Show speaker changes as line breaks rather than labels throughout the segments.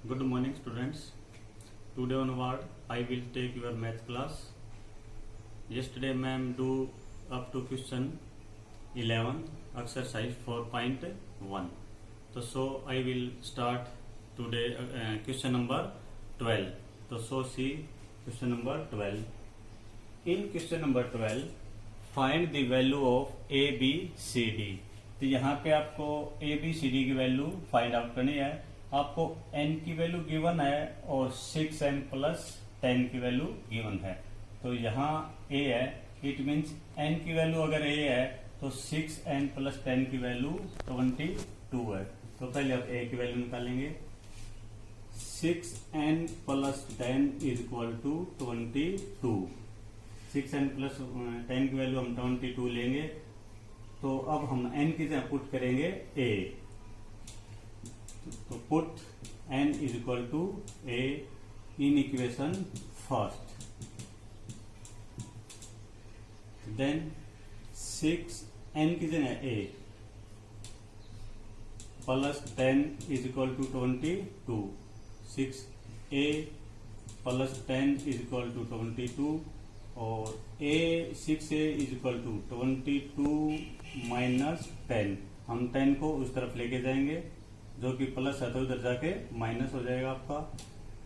Good morning, students. Today onward, I will take your math class. Yesterday, ma'am do up to question 11, exercise 4.1. So I will start today question number 12. So see question number 12. In question number 12, find the value of A, B, C, D. तो यहाँ पे आपको A, B, C, D की value find out करनी है. आपको n की value given है और 6n प्लस 10 की वैल्यू गिवन है. तो यहाँ a है, इट मीन्स n की वैल्यू अगर a है तो 6n प्लस 10 की वैल्यू 22 है. तो पहले आप a की वैल्यू निकालेंगे. 6n plus 10 is equal to 22. 6n plus 10 की वैल्यू हम 22 लेंगे. तो अब हम n की जगह पुट करेंगे a. तो put n is equal to a in equation first. Then 6n की जगह a plus 10 is equal to 22. 6a plus 10 is equal to 22 और 6a is equal to 22 minus 10. हम 10 को उस तरफ लेके जाएंगे जो कि प्लस है तो उधर जाके माइनस हो जाएगा आपका.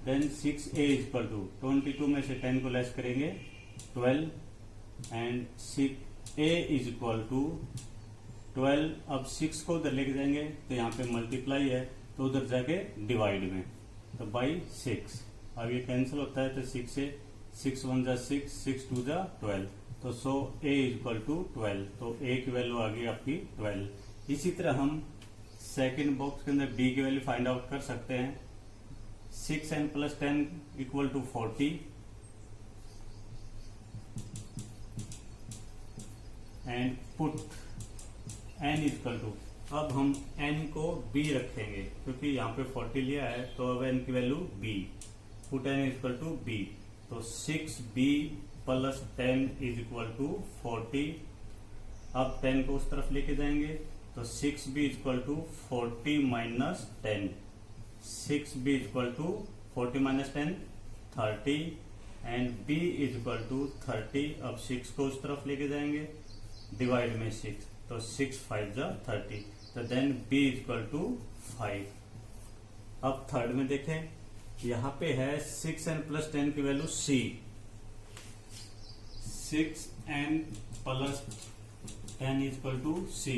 Then 6a is equal to 22 में से 10 को लेस करेंगे 12 and 6a is equal to 12. अब 6 को उधर लेके जाएंगे तो यहाँ पे मल्टीप्लाई है तो उधर जाके डिवाइड में तो बाई 6. अब ये कैंसिल होता है तो 6 से 6 1 जा 6, 6 2 जा 12. तो सो a इज इक्वल टू 12. तो a की वैल्यू आ गई आपकी 12. इसी तरह हम सेकेंड बॉक्स के अंदर b की वैल्यू फाइंड आउट कर सकते हैं. 6n plus 10 equal to 40 and put n equal to. अब हम n को b रखेंगे क्योंकि यहाँ पे 40 लिया है तो अब n की value b. Put n equal to b. तो 6b plus 10 is equal to 40. अब 10 को उस तरफ लेके जाएंगे तो 6b equal to 40 minus 10. 6b equal to 40 minus 10 30 and b is equal to 30. अब 6 को उस तरफ लेके जाएंगे डिवाइड में 6 तो 6 5 जा 30. तो देन b इक्वल टू 5. अब थर्ड में देखें यहाँ पे है 6n प्लस 10 की value c. 6n plus 10 equal to c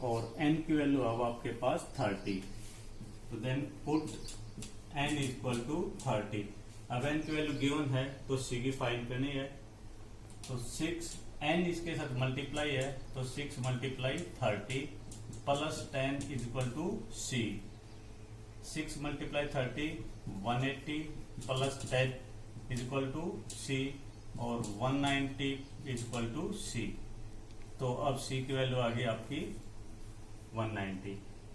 और n की वैल्यू अब आपके पास 30. तो then put n equal to 30. अब n की वैल्यू गिवन है तो c की फाइंड करनी है. तो 6n इसके साथ मल्टीप्लाई है तो 6 multiply 30 plus 10 is equal to c. 6 multiply 30 180 plus 10 is equal to c और 190 इज इक्वल टू c. तो अब c की वैल्यू आ गई आपकी 190.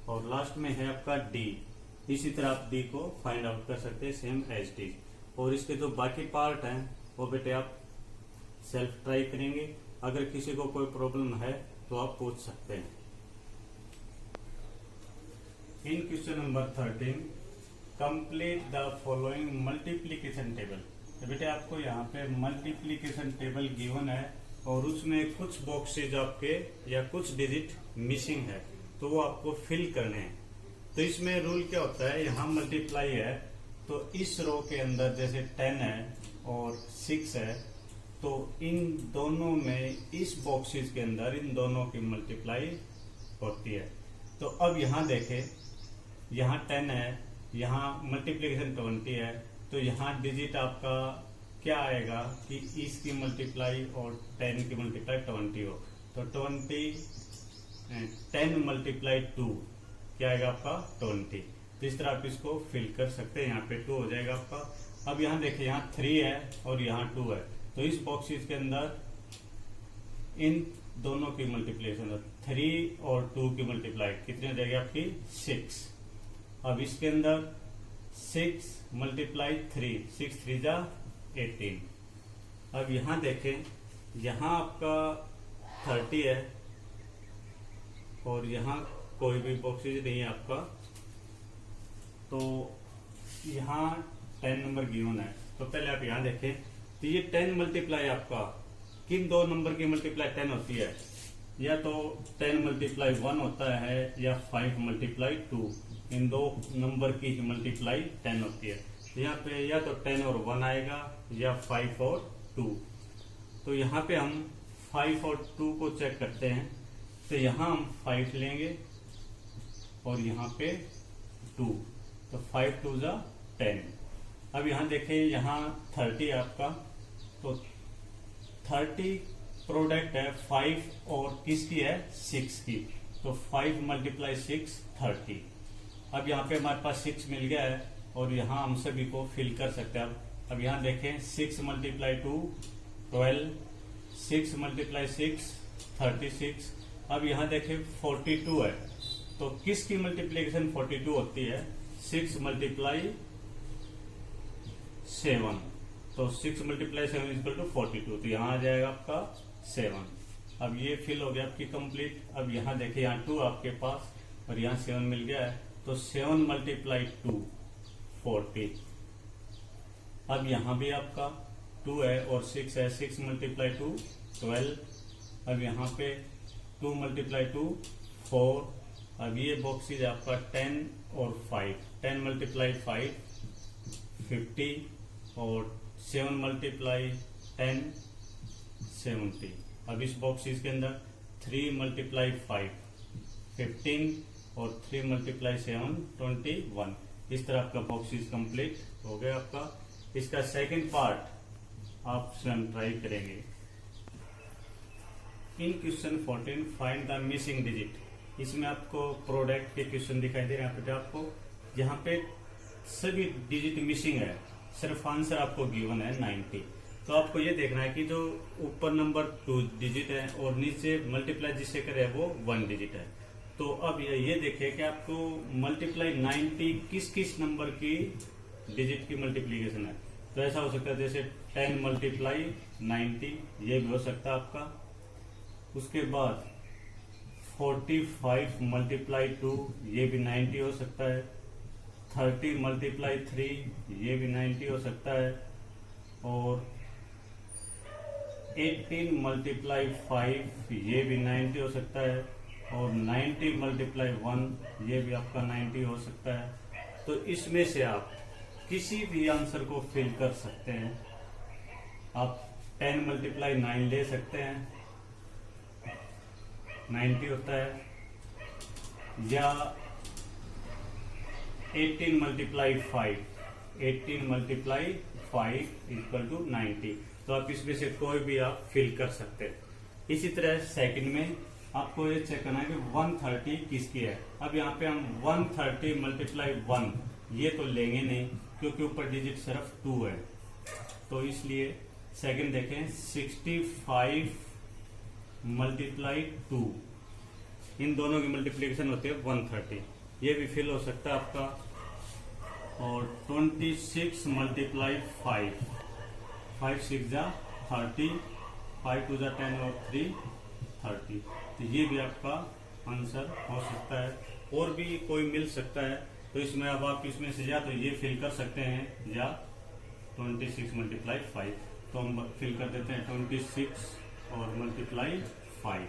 और लास्ट में है आपका d. इसी तरह आप d को फाइंड आउट कर सकते हैं सेम एज डी. और इसके जो बाकी पार्ट हैं वो बेटे आप सेल्फ ट्राई करेंगे. अगर किसी को कोई प्रॉब्लम है तो आप पूछ सकते हैं. In question number 13 complete the following multiplication table. तो बेटे आपको यहाँ पे मल्टीप्लीकेशन टेबल गिवन है और उसमें कुछ बॉक्सेज आपके या कुछ डिजिट मिसिंग है तो वो आपको फिल करने हैं. तो इसमें रूल क्या होता है, यहाँ मल्टीप्लाई है तो इस रो के अंदर जैसे 10 है और 6 है तो इन दोनों में इस बॉक्सेस के अंदर इन दोनों की मल्टीप्लाई होती है. तो अब यहाँ देखें यहाँ 10 है, यहाँ मल्टीप्लीकेशन 20 है तो यहाँ डिजिट आपका क्या आएगा कि इसकी मल्टीप्लाई और 10 की मल्टीप्लाई 20 हो. तो 10 मल्टीप्लाई 2 क्या आएगा आपका 20. तो इस तरह आप इसको फिल कर सकते हैं. यहाँ पे 2 हो जाएगा आपका. अब यहाँ देखिए यहाँ 3 है और यहाँ 2 है तो इस बॉक्सेस के अंदर इन दोनों की मल्टीप्लिकेशन 3 और 2 की मल्टीप्लाई कितनी हो जाएगी आपकी 6. अब इसके अंदर 6 मल्टीप्लाई 3 6 3 जा 18. अब यहाँ देखें यहाँ आपका 30 है और यहाँ कोई भी बॉक्सेज नहीं है आपका. तो यहाँ 10 नंबर गिवन है, तो पहले आप यहाँ देखें तो ये 10 मल्टीप्लाई आपका किन दो नंबर की मल्टीप्लाई 10 होती है, या तो 10 मल्टीप्लाई 1 होता है या 5 मल्टीप्लाई 2, इन दो नंबर की ही मल्टीप्लाई 10 होती है। यहाँ पे या तो 10 और 1 आएगा या 5 और 2। तो यहाँ पे हम 5 और 2 को चेक करते हैं, तो यहाँ हम 5 लेंगे और यहाँ पे 2, तो 5 2 जा 10। अब यहाँ देखें, यहाँ 30 आपका, तो 30 प्रोडक्ट है 5 और किसकी है 6 की, तो 5 मल्टीप्लाई 6 30। अब यहाँ पे हमारे पास 6 मिल गया है और यहाँ हम सभी को फिल कर सकते हैं। अब यहाँ देखें 6 मल्टीप्लाई 2 12, 6 मल्टीप्लाई 6 36। अब यहाँ देखें 42 है, तो किसकी मल्टीप्लीकेशन 42 होती है, 6 मल्टीप्लाई 7, तो 6 मल्टीप्लाई 7 इक्वल टू 42, तो यहाँ आ जाएगा आपका 7। अब ये फिल हो गया आपकी कंप्लीट। अब यहाँ देखिए, यहाँ 2 आपके पास और यहाँ 7 मिल गया है, तो 7 मल्टीप्लाई 2 40। अब यहाँ भी आपका 2 है और 6 है, 6 मल्टीप्लाई 2 12। अब यहाँ पे 2 मल्टीप्लाई 2 4। अब ये बॉक्सेज आपका 10 और 5, 10 मल्टीप्लाई 5 50 और 7 मल्टीप्लाई 10 70। अब इस बॉक्सेज के अंदर 3 मल्टीप्लाई 5 15 और 3 मल्टीप्लाई 7 21। इस तरह आपका बॉक्सेज कंप्लीट हो गया आपका। इसका सेकंड पार्ट आप स्वयं ट्राई करेंगे। In question 14 find the missing digit. इसमें आपको प्रोडक्ट के क्वेश्चन दिखाई दे रहे हैं आपको, यहाँ पे सभी डिजिट मिसिंग है, सिर्फ आंसर आपको गिवन है 90। तो आपको ये देखना है कि जो ऊपर नंबर 2 डिजिट है और नीचे मल्टीप्लाई जिससे करे वो 1 डिजिट है। तो अब ये देखिए कि आपको मल्टीप्लाई 90 किस किस नंबर की डिजिट की मल्टीप्लीकेशन है। तो ऐसा हो सकता है जैसे 10 मल्टीप्लाई 90, ये भी हो सकता है आपका। उसके बाद 45 मल्टीप्लाई 2, ये भी 90 हो सकता है। 30 मल्टीप्लाई 3, ये भी 90 हो सकता है। और 18 मल्टीप्लाई 5, ये भी 90 हो सकता है। और 90 मल्टीप्लाई 1, ये भी आपका 90 हो सकता है। तो इसमें से आप किसी भी आंसर को फिल कर सकते हैं। आप 10 मल्टीप्लाई 9 ले सकते हैं, 90 होता है, या 18 मल्टीप्लाई 5, 18 मल्टीप्लाई 5 इक्वल टू 90। तो आप इसमें से कोई भी आप फिल कर सकते हैं। इसी तरह सेकंड में आपको ये चेक करना है कि 130 किसकी है। अब यहाँ पे हम 130 मल्टीप्लाई 1 ये तो लेंगे नहीं, क्योंकि ऊपर डिजिट सिर्फ 2 है। तो इसलिए सेकंड देखें, 65 मल्टीप्लाई 2, इन दोनों की मल्टीप्लीकेशन होती है 130, ये भी फिल हो सकता है आपका। और 26 मल्टीप्लाई 5, 5 6 जा 30, 5 2 जा 10 और 3 30। तो ये भी आपका आंसर हो सकता है। और भी कोई मिल सकता है, तो इसमें अब आप इसमें से या तो ये फिल कर सकते हैं या 26 मल्टीप्लाई 5। तो हम फिल कर देते हैं 26 और मल्टीप्लाई 5।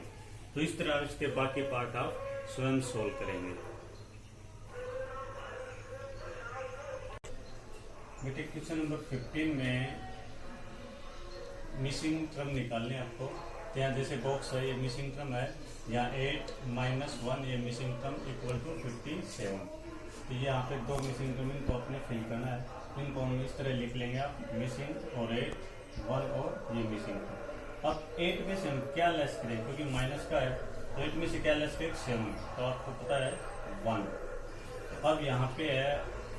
तो इस तरह इसके बाकी पार्ट आप स्वयं सोल्व करेंगे। बेटे क्वेश्चन नंबर 15 में मिसिंग टर्म निकालने आपको। तो यहाँ जैसे बॉक्स है, ये मिसिंग टर्म है, यहाँ 8 - 1 ये मिसिंग टर्म इक्वल टू 57। तो ये यहाँ पे 2 मिसिंग टर्म इनको आपने फिल करना है। इनको हम इस तरह लिख लेंगे आप, मिसिंग और 8 1 और ये मिसिंग टर्म। अब 8 में से हम क्या लेस करें, क्योंकि माइनस का है, तो 8 में से क्या लेस करें 7, तो आपको पता है 1। अब यहाँ पे है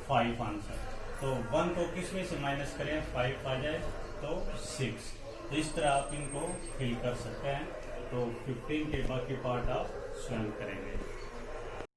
5 आंसर, तो 1 को किस में से माइनस करें, 5 आ जाए तो 6। तो इस तरह आप इनको फिल कर सकते हैं। तो 15 के बाकी पार्ट आप स्वयं करेंगे।